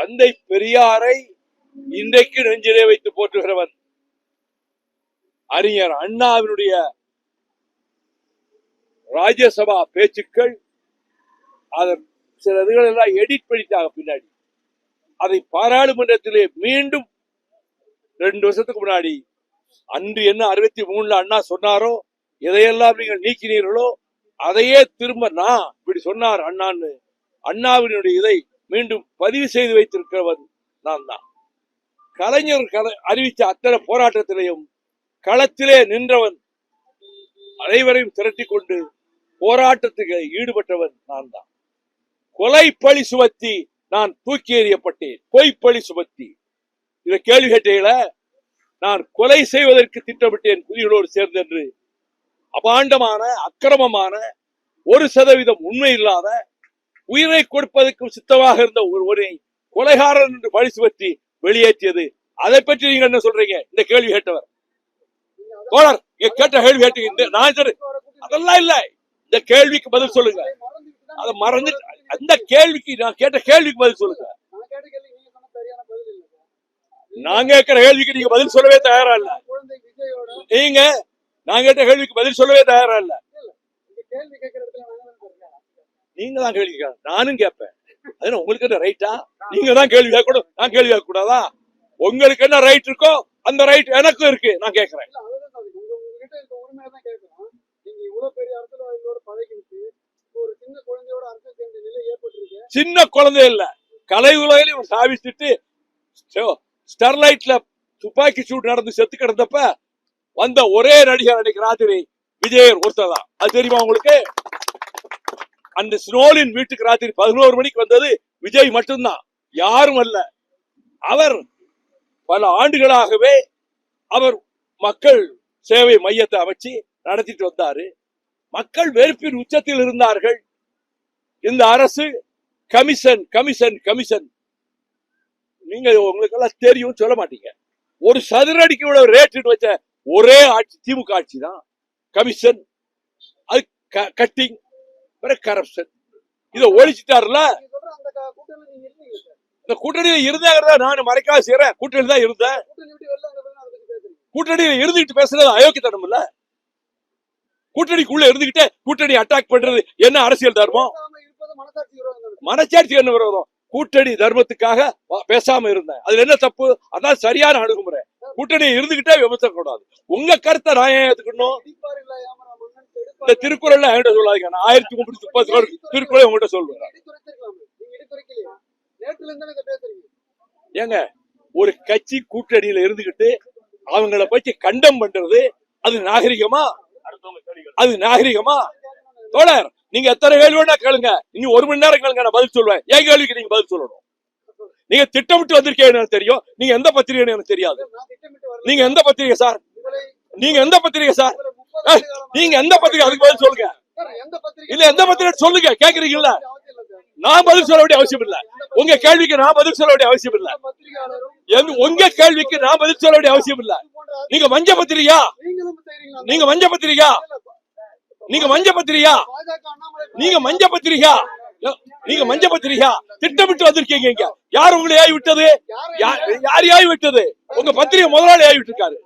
தந்தை பெரியாரை இன்றைக்கு நெஞ்சிலே வைத்து போற்றுகிறவன். அறிஞர் அண்ணாவினுடைய ராஜ்யசபா பேச்சுக்கள் அதன் சில இதுகள் எல்லாம் எடிட் பண்ணிட்டாங்க. பின்னாடி அதை பாராளுமன்றத்திலே மீண்டும் 2 வருஷத்துக்கு முன்னாடி அன்று என்ன 63 அண்ணா சொன்னாரோ, எதையெல்லாம் நீங்கள் நீக்கினீர்களோ அதையே திரும்ப நான் இப்படி சொன்னார் அண்ணான்னு அண்ணாவினுடைய இதை மீண்டும் பதிவு செய்து வைத்திருக்கிறவன் நான் தான். கலைஞர் அறிவித்த அத்தனை போராட்டத்திலையும் களத்திலே நின்றவன், அனைவரையும் திரட்டி கொண்டு போராட்டத்துக்கு ஈடுபட்டவன் நான் தான். கொலை பழி சுமத்தி நான் தூக்கி எறியப்பட்டேன். பொய்ப்பழி சுமத்தி இதை கேள்வி கேட்டீங்கள. நான் கொலை செய்வதற்கு திட்டமிட்டேன் குதிகளோடு சேர்ந்து என்று அபாண்டமான அக்கிரமமான 1% உண்மை இல்லாத உயிரை கொடுப்பதற்கு சித்தமாக இருந்த ஒருவரை கொலைகாரன் என்று பழி சுமத்தி வெளியேற்றியது. அதை பற்றி நீங்க என்ன சொல்றீங்க? இந்த கேள்வி கேட்டவர் தோழர் கேட்ட கேள்வி கேட்டீங்க. நான் அதெல்லாம் இல்ல, இந்த கேள்விக்கு பதில் சொல்லுங்க. அதை மறந்து அந்த கேள்விக்கு நான் கேட்ட கேள்விக்கு பதில் சொல்லுங்க. நான் கேட்கிற கேள்விக்கு நீங்க பதில் சொல்லவே தயாரா இல்ல. நீங்க நான் கேட்ட கேள்விக்கு பதில் சொல்லவே தயாரா இல்ல. நீங்க தான் கேள்வி கேட்க, நானும் கேட்பேன். அது உங்களுக்கு என்ன ரைட்டா? நீங்க தான் கேள்வி கேட்கணும், நான் கேள்வி கேட்க கூடாதா? உங்களுக்கு என்ன ரைட் இருக்கோ அந்த ரைட் எனக்கும் இருக்கு. நான் கேட்கிறேன். சின்ன குழந்தை இல்ல, கலை உலகிலும் சாவிச்சுட்டு ஸ்டெர்லைட்ல துப்பாக்கி சூடு நடந்து செத்து கிடந்தப்ப வந்த ஒரே நடிகர் அன்னைக்கு ராத்திரி விஜயர் ஒருத்தர் தான். அது தெரியுமா உங்களுக்கு? அந்த ஸ்னோலின் வீட்டுக்கு ராத்திரி 11 மணிக்கு வந்தது விஜய் மட்டும்தான், யாரும் அல்ல. அவர் பல ஆண்டுகளாகவே அவர் மக்கள் சேவை மையத்தை அமைச்சு நடத்திட்டு வந்தாரு. மக்கள் வெறுப்பின் உச்சத்தில் இருந்தார்கள். இந்த அரசு கமிஷன் கமிஷன் கமிஷன், நீங்க உங்களுக்கு எல்லாம் தெரியும், சொல்ல மாட்டீங்க. ஒரு சதுரடிக்கு இவ்வளவு ரேட் வச்ச ஒரே ஆட்சி திமுக ஆட்சி தான். கமிஷன், அது கட்டிங், கரப்ஷன், இதை ஒழிச்சிட்டாருல. இந்த கூட்டணியில இருந்தாங்கிறத நான் மறைக்காத செய்யறேன். கூட்டணி தான் இருந்தேன். கூட்டணியில இருந்துகிட்டு பேசுறது அயோக்கியத்தனம் இல்ல. கூட்டணிக்குள்ள இருந்துகிட்டே கூட்டணி அட்டாக் பண்றது என்ன அரசியல் தர்மம்? மனச்சாட்சி என்ன விரோதம்? கூட்டணி தர்மத்துக்காக பேசாம இருந்தேன், அதுல என்ன தப்பு? அதான் சரியான அணுகுமுறை. கூட்டணியை இருந்துகிட்டே விமர்சனம் கூடாது. உங்க கருத்தை நான் ஏன் ஏத்துக்கணும்? இந்த திருக்குறள் என்கிட்ட சொல்லாதீங்க. நான் 1330 திருக்குறளை உங்ககிட்ட சொல்றேன். ஏங்க, ஒரு கட்சி கூட்டணியில இருந்துகிட்டு அவங்கள பற்றி கண்டம் பண்றது அது நாகரிகமா? அது நாகரிகமா? தோழர், நீங்க எத்தனை கேள்வி வேணா கேளுங்க, இன்னும் 1 மணி நேரம் கேளுங்க, நான் பதில் சொல்லுவேன். என் கேள்விக்கு நீங்க பதில் சொல்லணும். நீங்க திட்டமிட்டு வந்திருக்கீங்க எனக்கு தெரியும். நீங்க எந்த பத்திரிகை எனக்கு தெரியாது. நீங்க எந்த பத்திரிகை சார்? நீங்க எந்த பத்திரிகை சார்? நீங்க எந்த பத்திரிகை? அதுக்கு பதில் சொல்லுங்க. இல்ல எந்த பத்திரிகை சொல்லுங்க. கேக்குறீங்களா? நான் பதில் சொல்ல வேண்டிய அவசியம் இல்ல. உங்க கேள்விக்கு நான் பதில் சொல்ல வேண்டிய அவசியம் இல்ல. உங்க கேள்விக்கு நான் பதில் சொல்ல வேண்டிய அவசியம் இல்ல. நீங்க மஞ்ச பத்திரிகா? நீங்க மஞ்ச பத்திரிகா? நீங்க மஞ்ச பத்திரிகா? நீங்க மஞ்ச பத்திரிகா? நீங்க மஞ்ச பத்திரிகா திட்டமிட்டு வந்திருக்கீங்க. யார் உங்களை ஏவி விட்டது? யார் ஏவி விட்டது? உங்க பத்திரிகை முதலாளி ஏவி விட்டுருக்காரு.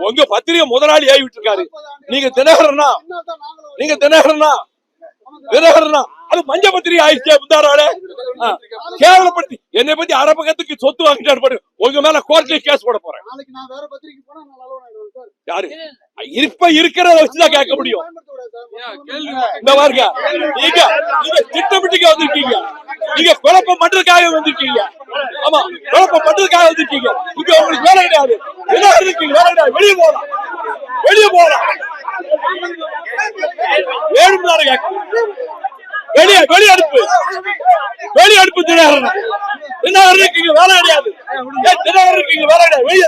உங்க பத்திரிகை முதலாளி ஏவி விட்டுருக்காரு. நீங்க தினகரனா? நீங்க தினகரனா? தினகரனா? அது மஞ்ச பத்திரிகை ஆயிடுச்சு. முந்தாரால கேவலப்படுத்தி என்னை பத்தி அரபகத்துக்கு சொத்து வாங்கிட்டாரு. உங்க மேல கோர்ட்ல கேஸ் போட போறேன். யாரு இப்ப இருக்கிறத வச்சுதான் கேட்க முடியும். இந்த பாருங்க, நீங்க திட்டமிட்டு வந்திருக்கீங்க. நீங்க குழப்பம் பண்றதுக்காக வந்திருக்கீங்க. ஆமா, குழப்பம் பண்றதுக்காக வந்திருக்கீங்க. இங்க உங்களுக்கு வேலை கிடையாது. என்ன இருக்கீங்க? வேலை கிடையாது. வெளியே போகலாம், வெளியே போகலாம். வேணும்னாரு வெளியே வெளியே அனுப்பு, வெளியே அனுப்பு. தினகரன், தினகரன் இருக்கீங்க, வேலை கிடையாது. தினகரன் இருக்கீங்க, வேலை கிடையாது. வெளியே